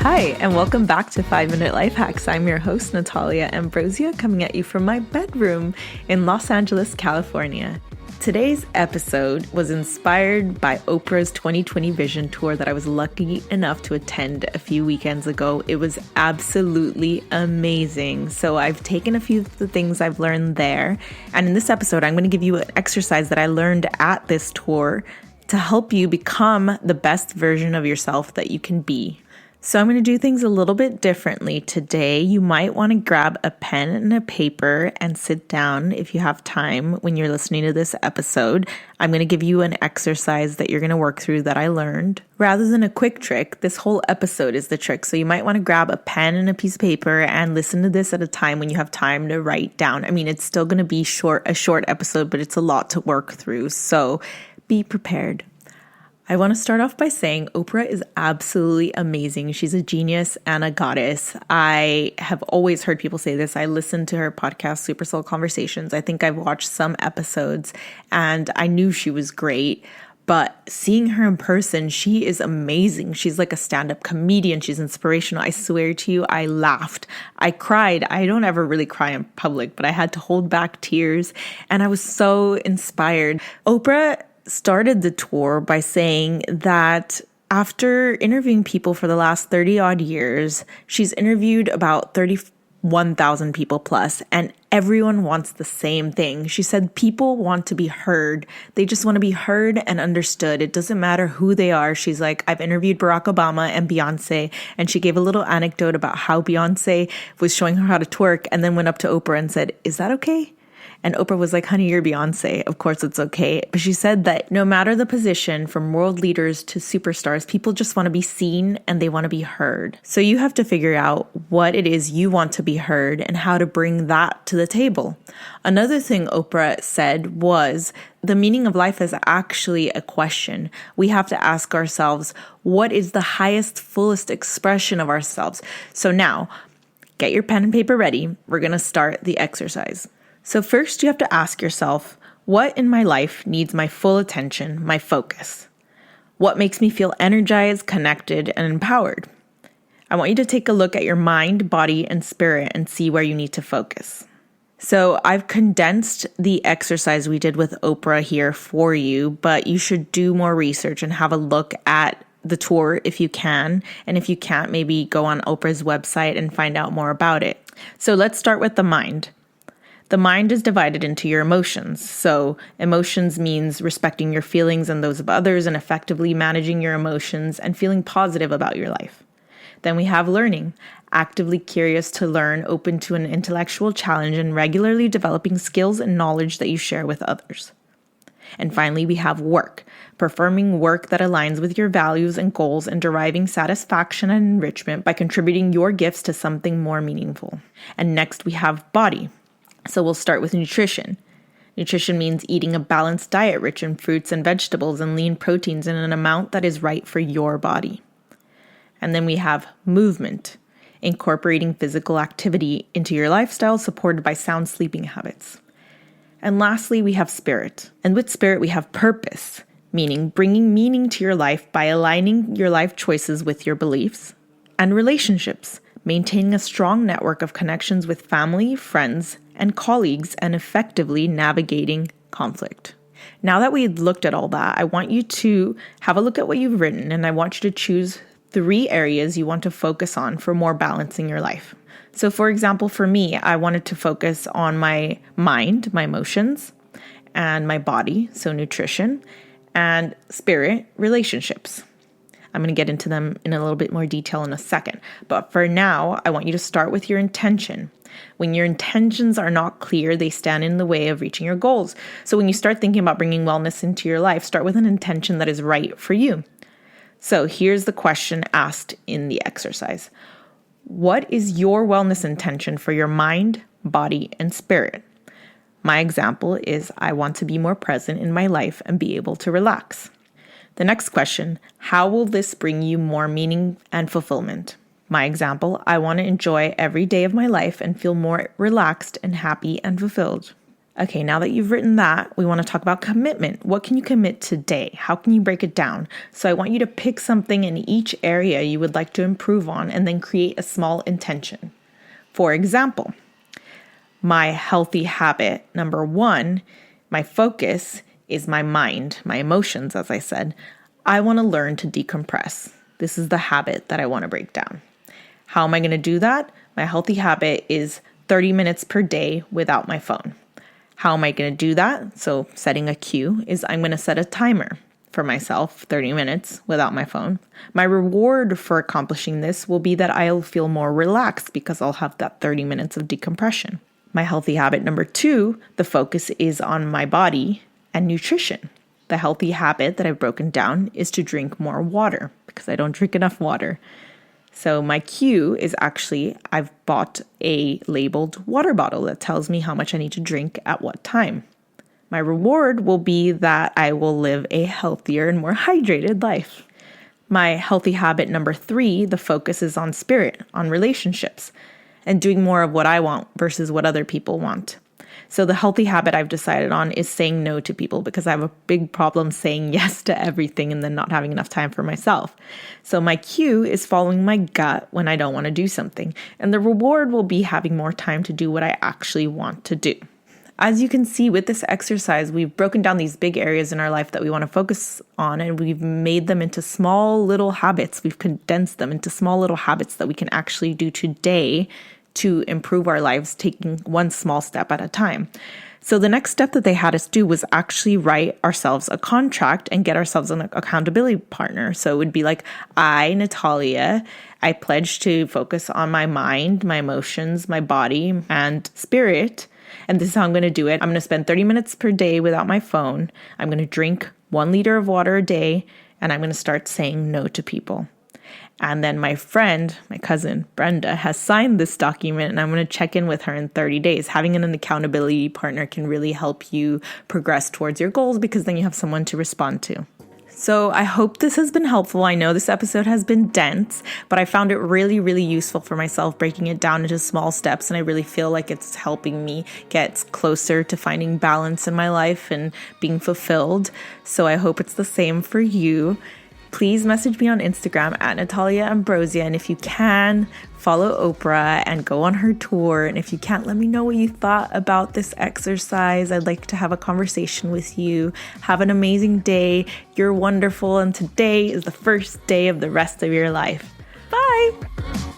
Hi, and welcome back to 5-Minute Life Hacks. I'm your host, Natalia Ambrosia, coming at you from my bedroom in Los Angeles, California. Today's episode was inspired by Oprah's 2020 Vision Tour that I was lucky enough to attend a few weekends ago. It was absolutely amazing. So I've taken a few of the things I've learned there, and in this episode, I'm going to give you an exercise that I learned at this tour to help you become the best version of yourself that you can be. So I'm going to do things a little bit differently today. You might want to grab a pen and a paper and sit down if you have time when you're listening to this episode. I'm going to give you an exercise that you're going to work through that I learned. Rather than a quick trick, this whole episode is the trick. So you might want to grab a pen and a piece of paper and listen to this at a time when you have time to write down. I mean, it's still going to be a short episode, but it's a lot to work through. So be prepared. I want to start off by saying Oprah is absolutely amazing. She's a genius and a goddess. I have always heard people say this. I listened to her podcast, Super Soul Conversations. I think I've watched some episodes and I knew she was great. But seeing her in person, she is amazing. She's like a stand-up comedian. She's inspirational. I swear to you, I laughed. I cried. I don't ever really cry in public, but I had to hold back tears. And I was so inspired. Oprah started the tour by saying that after interviewing people for the last 30 odd years, she's interviewed about 31,000 people plus, and everyone wants the same thing. She said people want to be heard. They just want to be heard and understood. It doesn't matter who they are. She's like, I've interviewed Barack Obama and Beyonce, and she gave a little anecdote about how Beyonce was showing her how to twerk and then went up to Oprah and said, "Is that okay?" And Oprah was like, "Honey, you're Beyonce. Of course it's okay." But she said that no matter the position, from world leaders to superstars, people just want to be seen and they want to be heard. So you have to figure out what it is you want to be heard and how to bring that to the table. Another thing Oprah said was the meaning of life is actually a question. We have to ask ourselves, what is the highest, fullest expression of ourselves? So now, get your pen and paper ready. We're going to start the exercise. So first you have to ask yourself, what in my life needs my full attention, my focus? What makes me feel energized, connected, and empowered? I want you to take a look at your mind, body, and spirit and see where you need to focus. So I've condensed the exercise we did with Oprah here for you, but you should do more research and have a look at the tour if you can. And if you can't, maybe go on Oprah's website and find out more about it. So let's start with the mind. The mind is divided into your emotions. So emotions means respecting your feelings and those of others and effectively managing your emotions and feeling positive about your life. Then we have learning, actively curious to learn, open to an intellectual challenge, and regularly developing skills and knowledge that you share with others. And finally, we have work, performing work that aligns with your values and goals and deriving satisfaction and enrichment by contributing your gifts to something more meaningful. And next, we have body. So we'll start with nutrition. Nutrition means eating a balanced diet rich in fruits and vegetables and lean proteins in an amount that is right for your body. And then we have movement, incorporating physical activity into your lifestyle supported by sound sleeping habits. And lastly, we have spirit. And with spirit, we have purpose, meaning bringing meaning to your life by aligning your life choices with your beliefs. And relationships, maintaining a strong network of connections with family, friends, and colleagues, and effectively navigating conflict. Now that we've looked at all that, I want you to have a look at what you've written, and I want you to choose 3 areas you want to focus on for more balance in your life. So for example, for me, I wanted to focus on my mind, my emotions, and my body, so nutrition, and spirit, relationships. I'm going to get into them in a little bit more detail in a second. But for now, I want you to start with your intention. When your intentions are not clear, they stand in the way of reaching your goals. So when you start thinking about bringing wellness into your life, start with an intention that is right for you. So here's the question asked in the exercise. What is your wellness intention for your mind, body, and spirit? My example is I want to be more present in my life and be able to relax. The next question, how will this bring you more meaning and fulfillment? My example, I want to enjoy every day of my life and feel more relaxed and happy and fulfilled. Okay, now that you've written that, we want to talk about commitment. What can you commit today? How can you break it down? So I want you to pick something in each area you would like to improve on and then create a small intention. For example, my healthy habit, number 1, my focus is my mind, my emotions, as I said. I want to learn to decompress. This is the habit that I want to break down. How am I going to do that? My healthy habit is 30 minutes per day without my phone. How am I going to do that? So setting a cue is I'm going to set a timer for myself, 30 minutes without my phone. My reward for accomplishing this will be that I'll feel more relaxed because I'll have that 30 minutes of decompression. My healthy habit number 2, the focus is on my body and nutrition. The healthy habit that I've broken down is to drink more water because I don't drink enough water. So my cue is actually I've bought a labeled water bottle that tells me how much I need to drink at what time. My reward will be that I will live a healthier and more hydrated life. My healthy habit number 3, the focus is on spirit, on relationships, and doing more of what I want versus what other people want. So the healthy habit I've decided on is saying no to people because I have a big problem saying yes to everything and then not having enough time for myself. So my cue is following my gut when I don't want to do something. And the reward will be having more time to do what I actually want to do. As you can see with this exercise, we've broken down these big areas in our life that we want to focus on, and we've made them into small little habits. We've condensed them into small little habits that we can actually do today to improve our lives, taking one small step at a time. So the next step that they had us do was actually write ourselves a contract and get ourselves an accountability partner. So it would be like, I, Natalia, I pledge to focus on my mind, my emotions, my body, and spirit. And this is how I'm going to do it. I'm going to spend 30 minutes per day without my phone. I'm going to drink 1 liter of water a day, and I'm going to start saying no to people. And then my friend, my cousin, Brenda, has signed this document, and I'm going to check in with her in 30 days. Having an accountability partner can really help you progress towards your goals because then you have someone to respond to. So I hope this has been helpful. I know this episode has been dense, but I found it really, really useful for myself, breaking it down into small steps. And I really feel like it's helping me get closer to finding balance in my life and being fulfilled. So I hope it's the same for you. Please message me on Instagram at Natalia Ambrosia. And if you can, follow Oprah and go on her tour. And if you can't, let me know what you thought about this exercise. I'd like to have a conversation with you. Have an amazing day. You're wonderful. And today is the first day of the rest of your life. Bye.